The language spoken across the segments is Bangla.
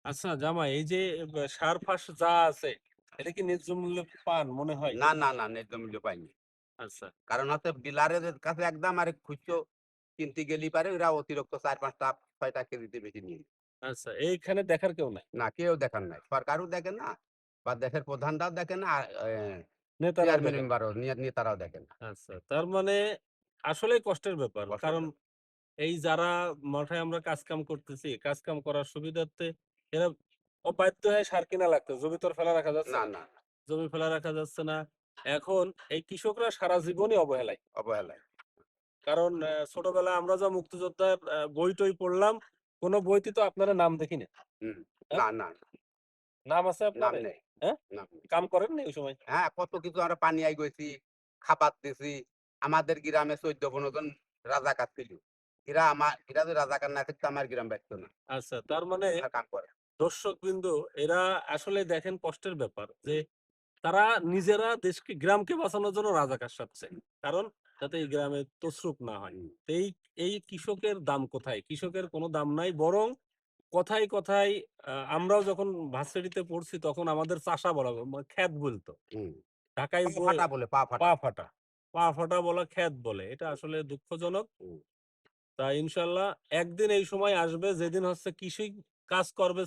আচ্ছা জামাই, এই যে সার ফাস যা আছে, এটা কি ন্যায্য মূল্যে পান মনে হয়? না, না, না, ন্যায্য মূল্য পাইনি। আচ্ছা, কারণ হচ্ছে ডিলারের কাছে একদম আর খুচরো কিনতে গেলেই পারে ওরা অতিরিক্ত ৪-৫ টা ৬ টা কেজিতে বেশি নিয়ে নিবে। আচ্ছা, এইখানে দেখার কেউ নাই। না কেউ দেখার নাই। সরকারও দেখে না বা দেশের প্রধানরাও দেখে না আর নেতারাও চেয়ারম্যান দেখেন। মেম্বারও নেতারাও দেখে না। আচ্ছা, তার মানে আসলেই কষ্টের ব্যাপার। কষ্টের কারণ ব্যাপার। এই যারা মাঠে আমরা কাজ-কাম করতেছি, কাজ-কাম করার সুবিধার্থে এরা বাধ্য হয়ে সার কিনা লাগতো। জমি তো আর ফেলা রাখা যাচ্ছে না, না। না, না, জমি ফেলা রাখা যাচ্ছে না। এখন এই কৃষকরা সারা জীবনই অবহেলায়। অবহেলায়। কারণ ছোটবেলায় আমরা যা মুক্তিযোদ্ধার বই-টই পড়লাম, কোন বইতে তো আপনারা নাম দেখি না। হুম। হ্যাঁ? না, না, না, নাম আছে নাম আপনাদের? নেই, হ্যাঁ? নাম নেই। কাম করেননি ওই সময়? হ্যাঁ, কত কিছু আমরা পানিয়ায় গেছি, খাবার দিছি। আমাদের গ্রামে ১৪-১৫ জন রাজাকার ছিল। এরা যদি রাজাকার না থাকতো আমার গ্রাম বাঁচত না। আচ্ছা, তার মানে আর কাম করে। দর্শকবৃন্দ, এরা আসলে দেখেন কষ্টের ব্যাপার যে হুম, তারা নিজেরা দেশকে গ্রামকে বাঁচানোর জন্য রাজাকার সাজছে। কারণ যাতে এই গ্রামে তছরূপ না হয়। হুম, তো এই কৃষকের দাম কোথায়? কৃষকের কোনো দাম নাই। বরং কথায়, কথায় আমরাও যখন ভার্সিটিতে পড়ছি তখন আমাদের চাষা বলা খ্যাত বলতো। হুম। ঢাকায় পা ফাটা বলে, পা পা ফাটা। ফাটা। পা ফাটা বলা খ্যাত বলে। এটা আসলে দুঃখজনক। হুম, তা ইনশাআল্লাহ একদিন এই সময় আসবে যেদিন হচ্ছে কৃষি কাজ করবে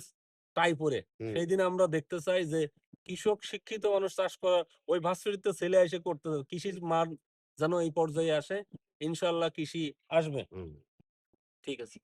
টাই পরে। হুম, সেইদিন আমরা দেখতে চাই যে কৃষক শিক্ষিত মানুষ চাষ করা ওই ভার্সিটিতে ছেলে এসে করতে কৃষির মান যেন এই পর্যায়ে আসে। ইনশাআল্লাহ কৃষি আসবে। হুম। ঠিক আছে।